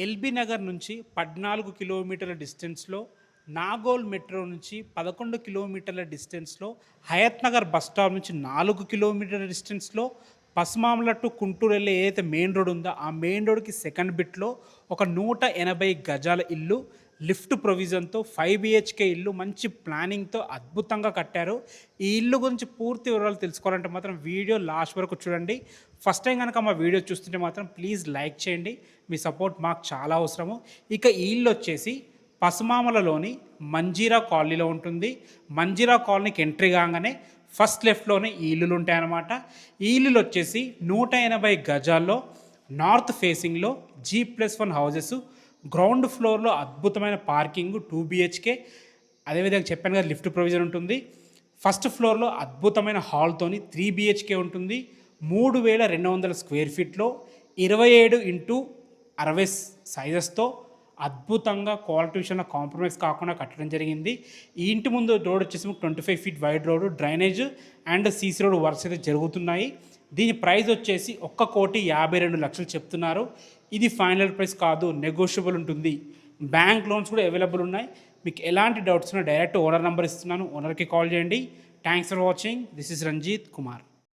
LB Nagar నుంచి 14 కిలోమీటర్ల డిస్టెన్స్‌లో, నాగోల్ మెట్రో నుంచి 11 కిలోమీటర్ల డిస్టెన్స్‌లో, హయత్ నగర్ బస్ స్టాప్ నుంచి 4 కిలోమీటర్ల డిస్టెన్స్‌లో, పస్మామల టు గుంటూరు వెళ్ళే ఏదైతే మెయిన్ రోడ్ ఉందో, ఆ మెయిన్ రోడ్‌కి సెకండ్ బిట్‌లో ఒక 180 గజాల ఇల్లు, లిఫ్ట్ ప్రొవిజన్‌తో 5 బీహెచ్‌కే ఇల్లు, మంచి ప్లానింగ్‌తో అద్భుతంగా కట్టారు. ఈ ఇల్లు గురించి పూర్తి వివరాలు తెలుసుకోవాలంటే మాత్రం వీడియో లాస్ట్ వరకు చూడండి. ఫస్ట్ టైం గనక మా వీడియో చూస్తుంటే మాత్రం ప్లీజ్ లైక్ చేయండి. మీ సపోర్ట్ మాకు చాలా అవసరము. ఇక ఈ ఇల్లు వచ్చేసి పసుమామలలోని మంజీరా కాలనీలో ఉంటుంది. మంజీరా కాలనీకి ఎంట్రీ కాగానే ఫస్ట్ లెఫ్ట్లోనే ఈ ఇల్లులు ఉంటాయన్నమాట. ఈ ఇల్లులు వచ్చేసి 180 గజాల్లో నార్త్ ఫేసింగ్లో G+1 హౌజెస్, గ్రౌండ్ ఫ్లోర్లో అద్భుతమైన పార్కింగ్ 2 బీహెచ్కే, అదేవిధంగా చెప్పాను కదా లిఫ్ట్ ప్రొవిజన్ ఉంటుంది. ఫస్ట్ ఫ్లోర్లో అద్భుతమైన హాల్తోని 3 బీహెచ్కే ఉంటుంది. 3200 స్క్వేర్ ఫీట్లో 27x60 సైజెస్తో అద్భుతంగా క్వాలిటీ విషయంలో కాంప్రమైజ్ కాకుండా కట్టడం జరిగింది. ఈ ఇంటి ముందు రోడ్ వచ్చేసి 25 feet wide road, drainage and CC road works అయితే జరుగుతున్నాయి. దీని ప్రైస్ వచ్చేసి 1,52,00,000 చెప్తున్నారు. ఇది ఫైనల్ ప్రైస్ కాదు, నెగోషియబుల్ ఉంటుంది. బ్యాంక్ లోన్స్ కూడా అవైలబుల్ ఉన్నాయి. మీకు ఎలాంటి డౌట్స్ ఉన్నా డైరెక్ట్ ఓనర్ నెంబర్ ఇస్తున్నాను, ఓనర్కి కాల్ చేయండి. Thanks for watching. This is Ranjith Kumar.